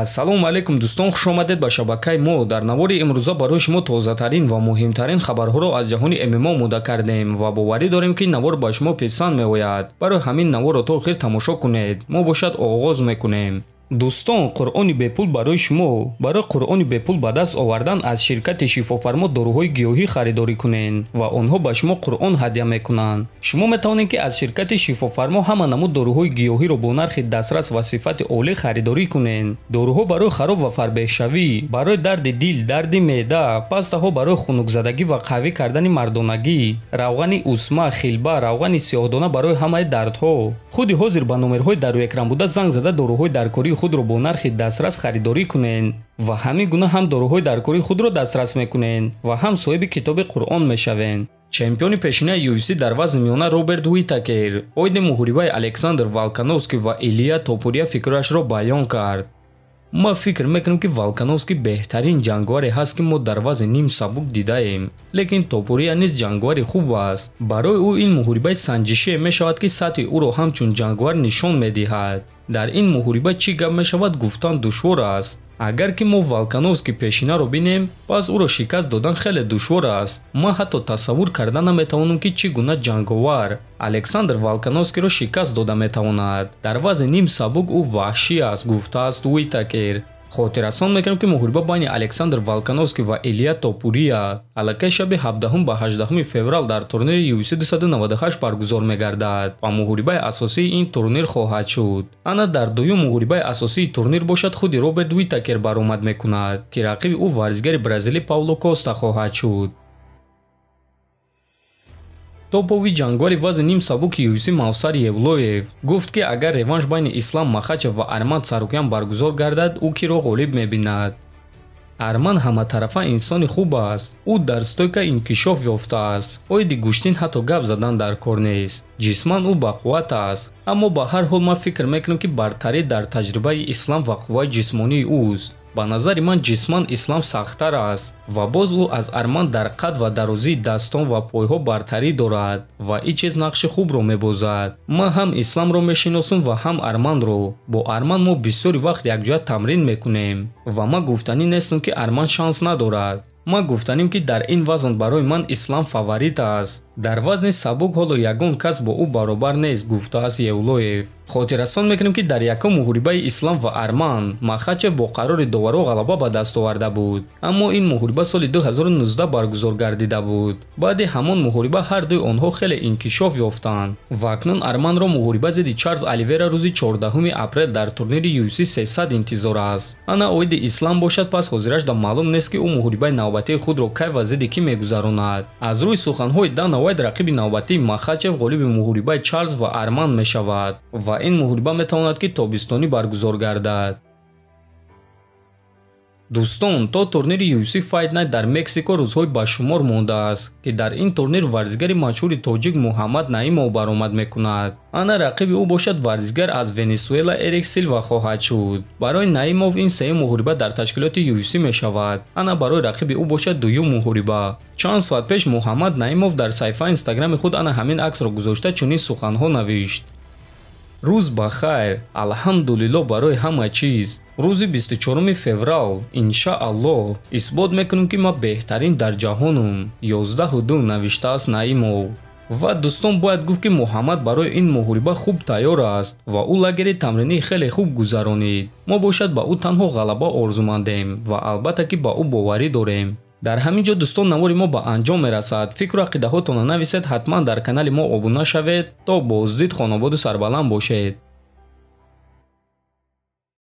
Ассалому алайкум дӯстон, хуш омадед ба шабакаи мо. Дар навори имрӯза барои шумо тозатарин ва муҳимтарин хабарҳоро аз ҷаҳони ММО омода кардем ва боварӣ дорем ки навор ба шумо писанд меояд. Барои ҳамин наворро то охир тамошо кунед. Мо бошад оғоз мекунем. дӯстон, қуръони бепул барои шумо. Барои қуръони бепул ба даст овардан аз ширкати шифофармо доруҳои гиёҳӣ харидорӣ кунед ва онҳо ба шумо қуръон ҳадия мекунанд. Шумо метавонед ки аз ширкати шифофармо ҳама намуд доруҳои гиёҳиро бо нархи дастрас ва сифати олӣ харидорӣ кунед. Доруҳо барои хароб ва фарбеҳшавӣ, барои дарди дил, дарди меъда, пастаҳо барои хунукзадагӣ ва қавӣ кардани мардонагӣ, равғани усма, хилба, равғани сиёҳдона барои ҳамаи дардҳо. Худи ҳозир ба номерҳои дар рӯи экран буда занг зада доруҳои даркории худро бо нархи дастрас харидорӣ кунед ва ҳамин гуна ҳам доруҳои даркории худро дастрас мекунед ва ҳам соҳиби китоби қуръон мешавед. Чемпиони пешинаи UFC дар вазни миёна Роберт Уитакер оиди муҳорибаи Александр Волкановский ва Илия Топурия фикрашро баён кард. ма фикр мекунам ки Волкановский беҳтарин ҷангваре ҳаст ки мо дар вазни ним сабук дидаем, лекин Топурия низ ҷангвари хуб аст. Барои ӯ ин муҳорибаи санҷишие мешавад ки сатҳи ӯро ҳамчун ҷангвар нишон медиҳад. Дар ин муҳориба чӣ гап мешавад гуфтан душвор аст. Агар ки мо Волкановский пешинаро бинем, пас ӯро шикаст додан хеле душвор аст. Ман ҳатто тасаввур карда наметавонам ки чӣ гуна ҷанговар Александр Волкановскийро шикаст дода метавонад. Дар вазни ним сабук ӯ ваҳшӣ аст, гуфтааст Уитакер. хотиррасон мекунам ки муҳориба байни Александр Волкановский ва Илия Топурия аллакай шаби 17 ба 18 феврал дар турнири UFC 298 баргузор мегардад ва муҳорибаи асосии ин турнир хоҳад шуд. Ана дар дуюм муҳорибаи асосии турнир бошад худи Роберт Уитакер баромад мекунад ки рақиби ӯ варзигари бразилӣ Пауло Коста хоҳад шуд. Топови ҷангвари вазни ним сабуки UFC Мавсар Евлоев гуфт ки агар реванш байни Ислам Махачев ва Арман Сарукян баргузор гардад, ӯ киро ғолиб мебинад. Арман ҳаматарафа инсони хуб аст. Ӯ дар стойка инкишоф ёфтааст. оиди гӯштин ҳатто гап задан дар кор нест. ҷисман ӯ бақувват аст, аммо ба ҳар ҳол ман фикр мекунам ки бартарӣ дар таҷрибаи Ислам ва қувваи ҷисмонии ӯст. ба назари ман ҷисман Ислам сахттар аст ва боз ӯ аз Арман дар қад ва дарозии дастон ва пойҳо бартарӣ дорад ва ин чиз нақши хубро мебозад. ман ҳам Исламро мешиносам ва ҳам Арманро. бо Арман мо бисёри вақт якҷоя тамрин мекунем ва ман гуфтанӣ нестам ки Арман шанс надорад. ман гуфтаним ки дар ин вазн барои ман Ислам фаворит аст. дар вазни сабук ҳоло ягон кас бо ӯ баробар нест, гуфтааст Евлоев. хотиррасон мекунем ки дар якум муҳорибаи Ислам ва Арман Махачев бо қарори доваро ғалаба ба даст оварда буд, аммо ин муҳориба соли 2019 баргузор гардида буд. баъди ҳамон муҳориба ҳар дуи онҳо хеле инкишоф ёфтанд ва акнун Арманро муҳориба зидди Чарлз Оливера рӯзи 14 апрел дар турнири UFC 300 интизор аст. ана оиди Ислам бошад, пас ҳозирашда маълум нест ки ӯ муҳорибаи навбатии худро кай ва зидди кӣ мегузаронад. аз рӯи суханҳои Дана Вайт рақиби навбатии Махачев ғолиби муҳорибаи Чарлз ва Арман мешавад ва ин муҳориба метавонад ки тобистонӣ баргузор гардад. дӯстон, то турнири UFC Fight Night дар Мексико рӯзҳои башумор мондааст ки дар ин турнир варзигари машҳури тоҷик Муҳаммад Наимов баромад мекунад. ана рақиби ӯ бошад варзигар аз Венесуэла Эрик Силва хоҳад шуд. барои Наимов ин сеюм муҳориба дар ташкилоти UFC мешавад. ана барои рақиби ӯ бошад дуюм муҳориба. чанд соат пеш Муҳаммад Наимов дар саҳифаи инстаграми худ ана ҳамин аксро гузошта чунин суханҳо навишт: рӯз ба хайр, алҳамдулиллоҳ барои ҳама чиз. рӯзи 24 феврал иншааллоҳ исбот мекунем ки ман беҳтарин дар ҷаҳонам. 11-2 навиштааст Наимов. ва дӯстон, бояд гуфт ки Муҳаммад барои ин муҳориба хуб тайёр аст ва ӯ лагери тамринии хеле хуб гузаронид. мо бошад ба ӯ танҳо ғалаба орзумандем ва албатта ки ба ӯ боварӣ дорем. дар ҳамин ҷо дӯстон, навори мо ба анҷом мерасад. фикру ақидаҳотонро нависед, ҳатман дар канали мо обуна шавед. то боздид, хонободу сарбаланд бошед.